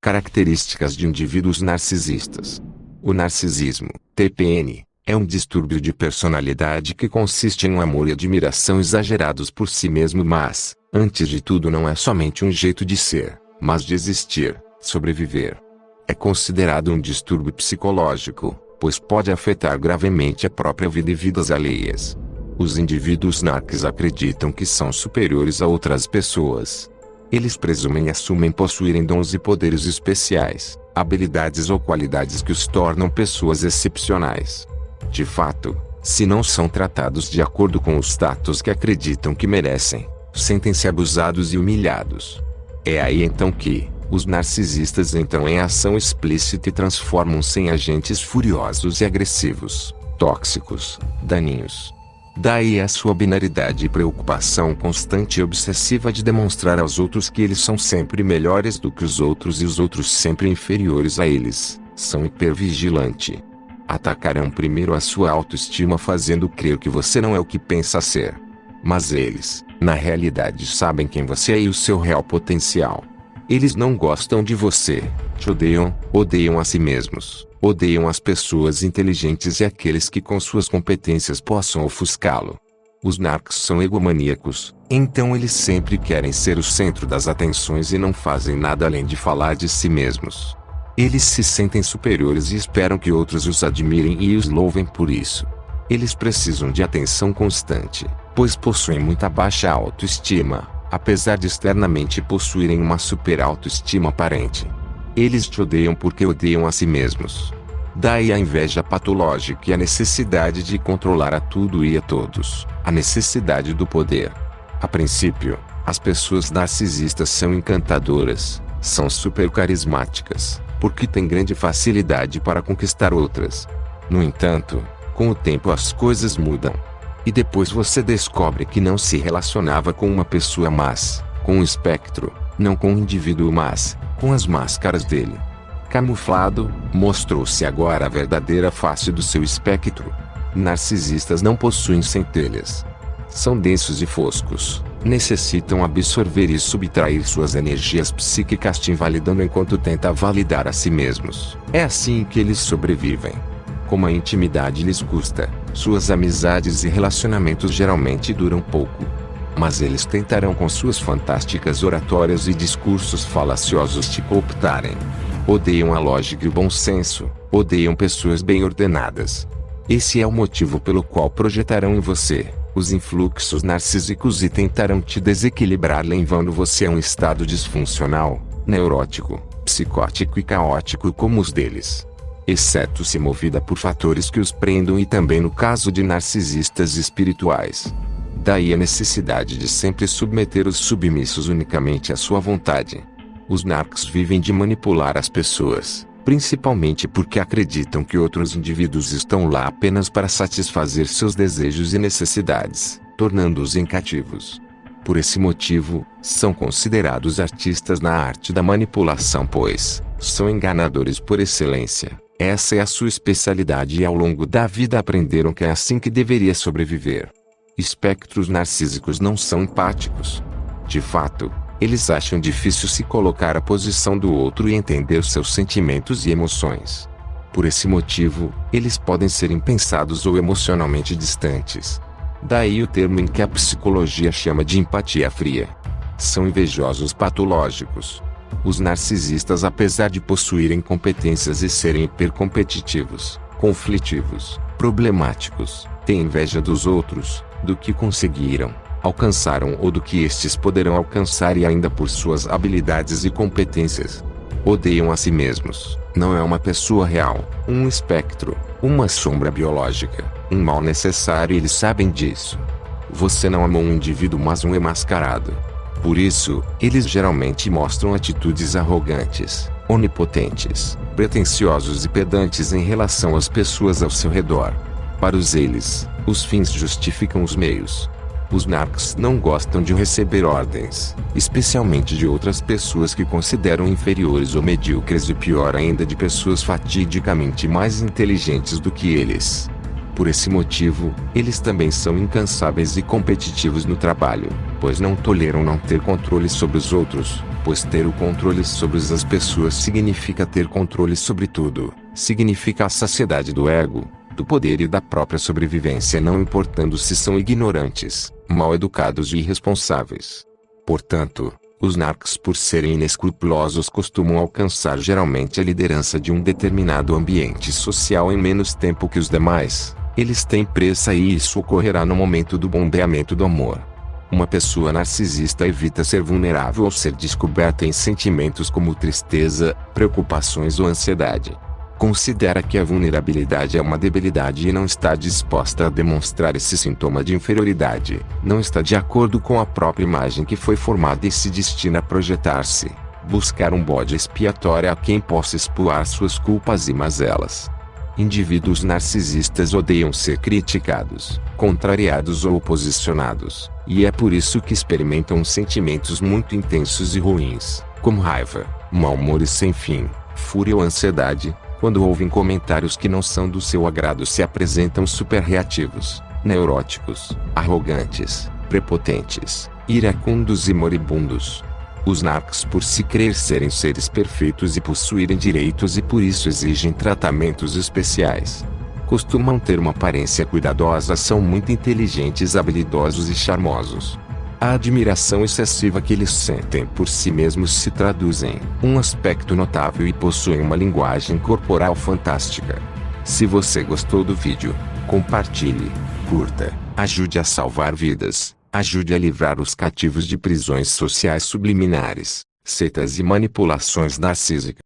Características de indivíduos narcisistas. O narcisismo, TPN, é um distúrbio de personalidade que consiste em um amor e admiração exagerados por si mesmo, mas, antes de tudo, não é somente um jeito de ser, mas de existir, sobreviver. É considerado um distúrbio psicológico, pois pode afetar gravemente a própria vida e vidas alheias. Os indivíduos narcis acreditam que são superiores a outras pessoas. Eles presumem e assumem possuírem dons e poderes especiais, habilidades ou qualidades que os tornam pessoas excepcionais. De fato, se não são tratados de acordo com o status que acreditam que merecem, sentem-se abusados e humilhados. É aí então que os narcisistas entram em ação explícita e transformam-se em agentes furiosos e agressivos, tóxicos, daninhos. Daí a sua binaridade e preocupação constante e obsessiva de demonstrar aos outros que eles são sempre melhores do que os outros e os outros sempre inferiores a eles. São hipervigilante. Atacarão primeiro a sua autoestima fazendo crer que você não é o que pensa ser. Mas eles, na realidade, sabem quem você é e o seu real potencial. Eles não gostam de você, te odeiam, odeiam a si mesmos, odeiam as pessoas inteligentes e aqueles que com suas competências possam ofuscá-lo. Os narcos são egomaníacos, então eles sempre querem ser o centro das atenções e não fazem nada além de falar de si mesmos. Eles se sentem superiores e esperam que outros os admirem e os louvem por isso. Eles precisam de atenção constante, pois possuem muita baixa autoestima, apesar de externamente possuírem uma super autoestima aparente. Eles te odeiam porque odeiam a si mesmos. Daí a inveja patológica e a necessidade de controlar a tudo e a todos, a necessidade do poder. A princípio, as pessoas narcisistas são encantadoras, são super carismáticas, porque têm grande facilidade para conquistar outras. No entanto, com o tempo as coisas mudam. E depois você descobre que não se relacionava com uma pessoa mas, com um espectro, não com um indivíduo mas, com as máscaras dele. Camuflado, mostrou-se agora a verdadeira face do seu espectro. Narcisistas não possuem centelhas. São densos e foscos, necessitam absorver e subtrair suas energias psíquicas te invalidando enquanto tenta validar a si mesmos. É assim que eles sobrevivem. Como a intimidade lhes custa, suas amizades e relacionamentos geralmente duram pouco. Mas eles tentarão com suas fantásticas oratórias e discursos falaciosos te cooptarem. Odeiam a lógica e o bom senso, odeiam pessoas bem ordenadas. Esse é o motivo pelo qual projetarão em você os influxos narcísicos e tentarão te desequilibrar, levando você a um estado disfuncional, neurótico, psicótico e caótico como os deles. Exceto se movida por fatores que os prendam e também no caso de narcisistas espirituais. Daí a necessidade de sempre submeter os submissos unicamente à sua vontade. Os narcos vivem de manipular as pessoas, principalmente porque acreditam que outros indivíduos estão lá apenas para satisfazer seus desejos e necessidades, tornando-os em cativos. Por esse motivo, são considerados artistas na arte da manipulação, pois são enganadores por excelência. Essa é a sua especialidade e ao longo da vida aprenderam que é assim que deveria sobreviver. Espectros narcísicos não são empáticos. De fato, eles acham difícil se colocar à posição do outro e entender seus sentimentos e emoções. Por esse motivo, eles podem ser impensados ou emocionalmente distantes. Daí o termo em que a psicologia chama de empatia fria. São invejosos patológicos. Os narcisistas, apesar de possuírem competências e serem hipercompetitivos, conflitivos, problemáticos, têm inveja dos outros, do que conseguiram, alcançaram ou do que estes poderão alcançar e ainda por suas habilidades e competências. Odeiam a si mesmos. Não é uma pessoa real, um espectro, uma sombra biológica, um mal necessário e eles sabem disso. Você não amou um indivíduo mas um enmascarado. Por isso, eles geralmente mostram atitudes arrogantes, onipotentes, pretensiosos e pedantes em relação às pessoas ao seu redor. Para eles, os fins justificam os meios. Os narcos não gostam de receber ordens, especialmente de outras pessoas que consideram inferiores ou medíocres e pior ainda de pessoas fatidicamente mais inteligentes do que eles. Por esse motivo, eles também são incansáveis e competitivos no trabalho, pois não toleram não ter controle sobre os outros. pois ter o controle sobre as pessoas significa ter controle sobre tudo, significa a saciedade do ego, do poder e da própria sobrevivência, não importando se são ignorantes, mal educados e irresponsáveis. Portanto, os narcos, por serem inescrupulosos, costumam alcançar geralmente a liderança de um determinado ambiente social em menos tempo que os demais. Eles têm pressa e isso ocorrerá no momento do bombeamento do amor. Uma pessoa narcisista evita ser vulnerável ou ser descoberta em sentimentos como tristeza, preocupações ou ansiedade. Considera que a vulnerabilidade é uma debilidade e não está disposta a demonstrar esse sintoma de inferioridade. Não está de acordo com a própria imagem que foi formada e se destina a projetar-se. Buscar um bode expiatório a quem possa expiar suas culpas e mazelas. Indivíduos narcisistas odeiam ser criticados, contrariados ou oposicionados, e é por isso que experimentam sentimentos muito intensos e ruins, como raiva, mau humor e sem fim, fúria ou ansiedade. Quando ouvem comentários que não são do seu agrado, se apresentam superreativos, neuróticos, arrogantes, prepotentes, iracundos e moribundos. Os narcos, por se crer serem seres perfeitos e possuírem direitos e por isso exigem tratamentos especiais, costumam ter uma aparência cuidadosa, são muito inteligentes, habilidosos e charmosos. A admiração excessiva que eles sentem por si mesmos se traduz em um aspecto notável e possuem uma linguagem corporal fantástica. Se você gostou do vídeo, compartilhe, curta, ajude a salvar vidas, ajude a livrar os cativos de prisões sociais subliminares, seitas e manipulações narcísicas.